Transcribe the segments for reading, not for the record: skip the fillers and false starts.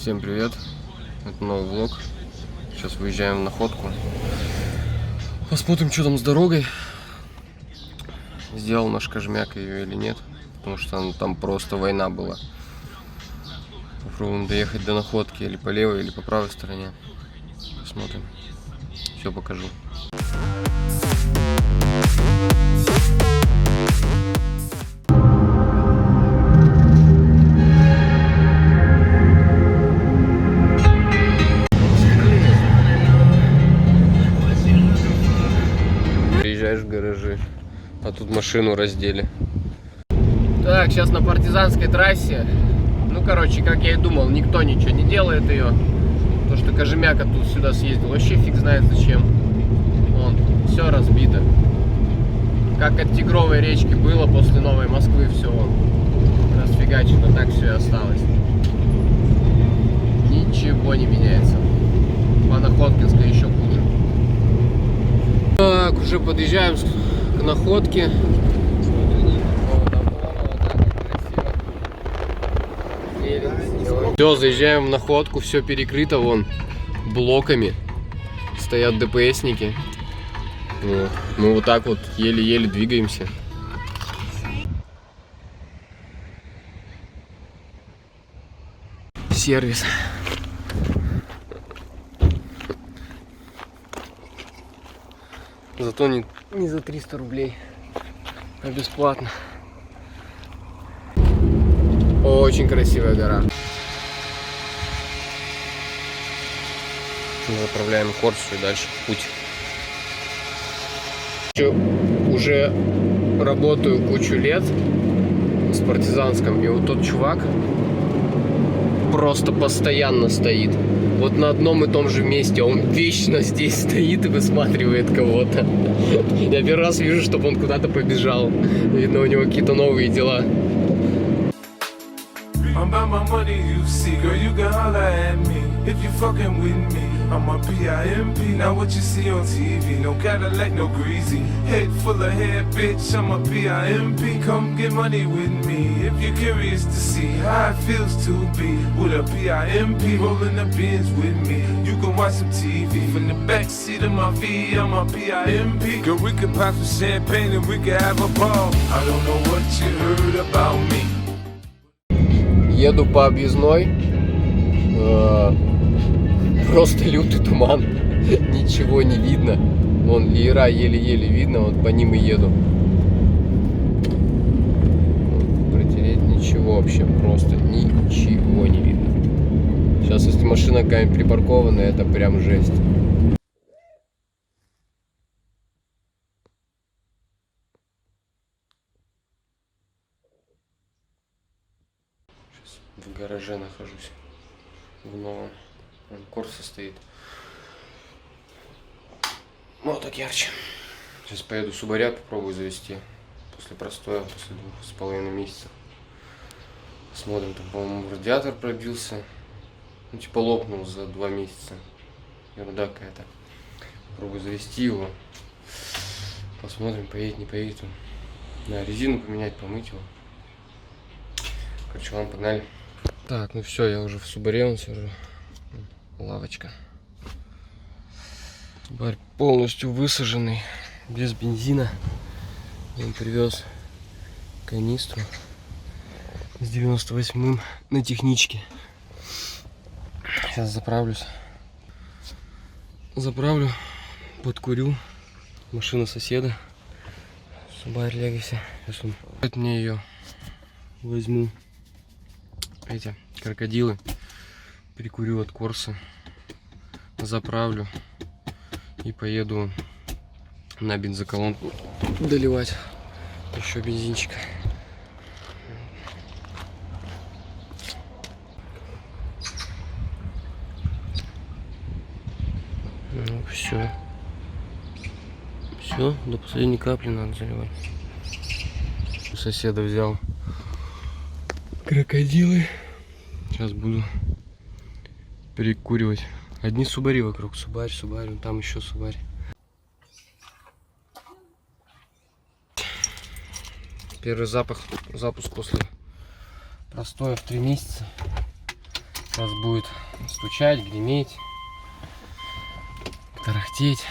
Всем привет! Это новый влог. Сейчас выезжаем в находку. Посмотрим, что там с дорогой. Сделал наш Кожемяк ее или нет. Потому что там просто война была. Попробуем доехать до находки или по левой, или по правой стороне. Посмотрим. Все покажу. Приезжаешь в гаражи, а тут машину раздели. Так, сейчас на партизанской трассе. Ну, короче, как я и думал, никто ничего не делает ее. То, что Кожемяк тут сюда съездил, вообще фиг знает зачем. Вон, все разбито. Как от Тигровой речки было после Новой Москвы, все расфигачено, так все и осталось. Ничего не меняется. По Находкинской еще хуже. Так, уже подъезжаем к находке. Все, заезжаем в находку, все перекрыто вон блоками. Стоят ДПСники. Вот. Мы вот так вот еле-еле двигаемся. Сервис. Зато не за 300 рублей, а бесплатно. Очень красивая гора. Мы заправляем Корсу и дальше в путь. Уже работаю кучу лет с партизанском, и вот тот чувак просто постоянно стоит. Вот на одном и том же месте. Он вечно здесь стоит и высматривает кого-то. Я первый раз вижу, чтобы он куда-то побежал. Видно, у него какие-то новые дела. I'm a PIMP, not what you see on TV. No Cadillac, no greasy. Head full of hair, bitch. I'm a PIMP. Come get money with me if you're curious to see how it feels to be with a PIMP. Rolling the bins with me. You can watch some TV from the backseat of my V. I'm a PIMP. Girl, we could pop some champagne and we could have a ball. I don't know what you heard about me. Еду по объездной. Просто лютый туман, ничего не видно. Вон леера еле-еле видно, вот по ним и еду. Протереть ничего вообще, просто ничего не видно. Сейчас, если машина какая-нибудь припаркованная, это прям жесть. Сейчас в гараже нахожусь, в новом. Корса стоит. Вот так ярче. Сейчас поеду Субаря, попробую завести. После простоя, после 2,5 месяца. Посмотрим, там, по-моему, радиатор пробился. Ну, типа лопнул за 2 месяца. Ерунда какая-то. Попробую завести его. Посмотрим, поедет, не поедет он. Да, резину поменять, помыть его. Короче, ладно, погнали. Так, ну все, я уже в Субаре он сижу. Лавочка. Субарь полностью высаженный, без бензина. Он привез канистру с 98-м на техничке. Сейчас заправлюсь. Заправлю, подкурю. Машина соседа. Субарь Legacy. Сейчас он... Мне ее возьму. Эти крокодилы. Перекурю от Корса, заправлю и поеду на бензоколонку доливать еще бензинчика. Ну все, до последней капли надо заливать. У соседа взял крокодилы, сейчас буду перекуривать. Одни Субари вокруг. Субарь, там еще Субарь. Первый запуск после простоя в 3 месяца. Сейчас будет стучать, греметь, тарахтеть.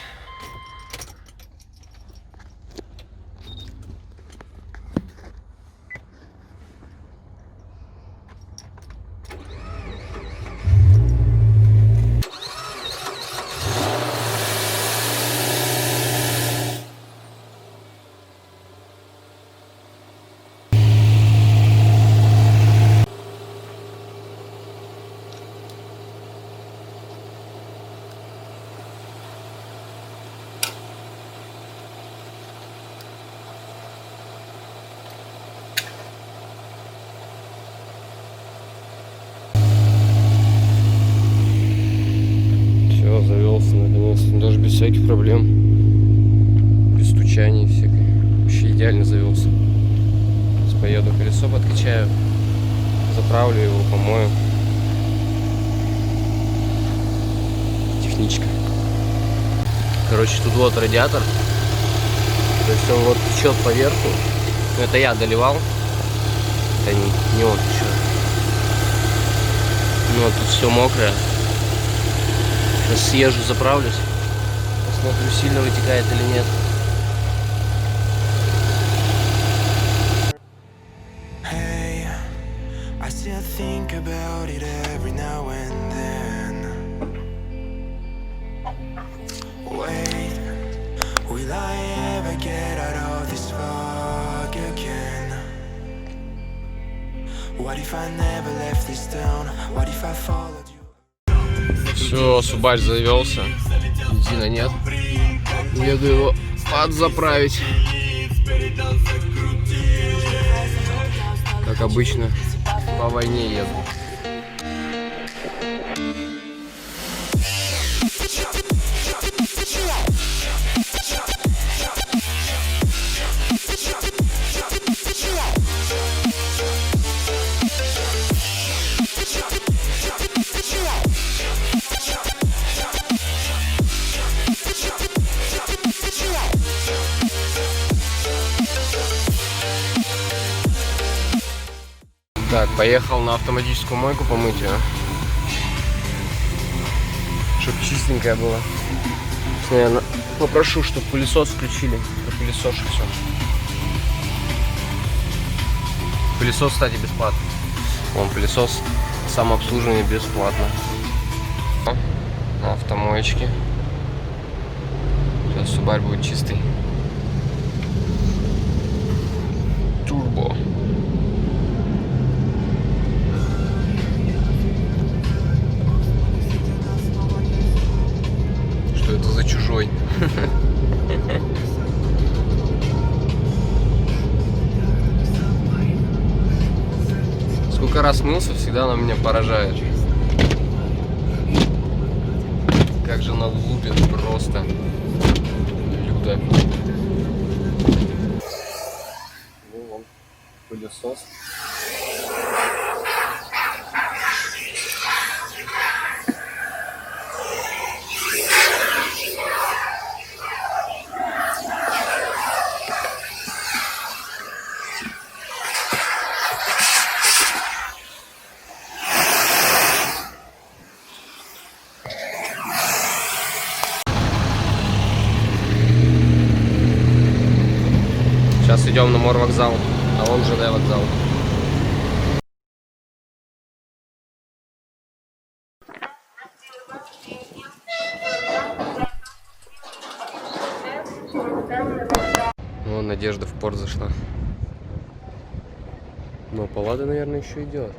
Завелся наконец-то, даже без всяких проблем, без стучаний всякой, вообще идеально завелся. Сейчас поеду, колесо подкачаю, заправлю его, помою. Техничка. Короче, тут вот радиатор, то есть он вот течет по верху. Это я доливал, это не он течет. Ну вот тут все мокрое. Сейчас съезжу, заправлюсь, посмотрю, сильно вытекает или нет. Hey, I still think about it every now and then. Wait, will I ever get out of this fog again? What if I never left this town? What if I followed you? Все, Субарь завелся, бензина нет, еду его подзаправить, как обычно, по войне еду. Так, поехал на автоматическую мойку помыть ее, чтобы чистенькая была. Наверное, попрошу, чтобы пылесос включили, пропылесошу все. Пылесос, кстати, бесплатно. Вон пылесос, самообслуживание бесплатно. На автомоечке. Сейчас Субарь будет чистый. Турбо. Что это за чужой? Сколько раз мылся, всегда она меня поражает. Как же она лупит просто люто. Ну вон, пылесос. Сейчас идем на морвокзал, а вон ЖД вокзал. Вон Надежда в порт зашла. Но Паллада, наверное, еще идет.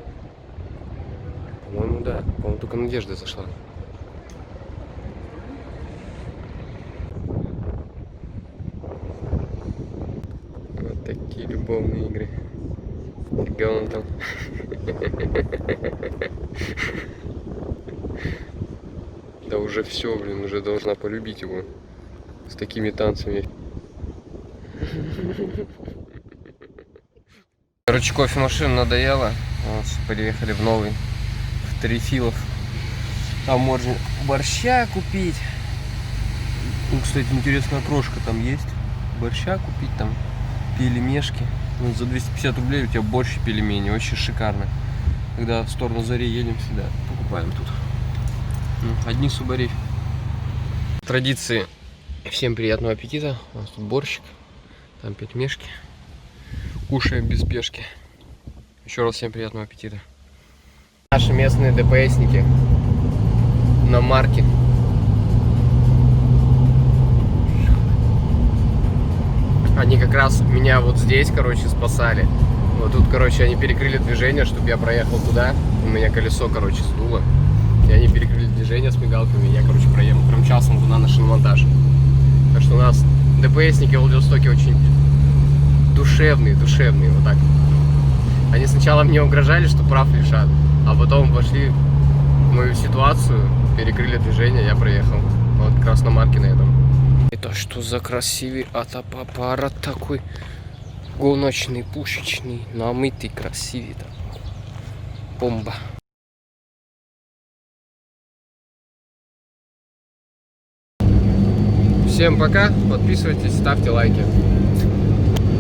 По-моему, да. По-моему, только Надежда зашла. Вот такие любовные игры. Фига он там. Да уже все, блин, уже должна полюбить его. С такими танцами. Короче, кофемашина надоела. Вот, приехали в новый, в Трефилов. Там можно борща купить. Ну, кстати, интересная крошка там есть. Борща купить, там пельмешки. Ну, за 250 рублей у тебя борщ и пельмени. Очень шикарно. когда в сторону Зари едем, всегда покупаем тут. Одни субари. Традиции. Всем приятного аппетита. У нас тут борщик, там пельмешки. Кушаем без спешки. Еще раз всем приятного аппетита. Наши местные ДПСники на марке. Они как раз меня вот здесь, короче, спасали. Вот тут, короче, они перекрыли движение, чтобы я проехал туда. У меня колесо, короче, сдуло. И они перекрыли движение с мигалками. Я, короче, проехал. Промчался туда на шиномонтаж. Так что у нас ДПСники в Владивостоке очень душевные, вот так. Они сначала мне угрожали, что прав лишат, а потом вошли в мою ситуацию, перекрыли движение, я проехал. Вот как раз на марке на этом. Это что за красивый автоаппарат такой? Гоночный, пушечный, намытый, красивый там. Бомба. Всем пока, подписывайтесь, ставьте лайки.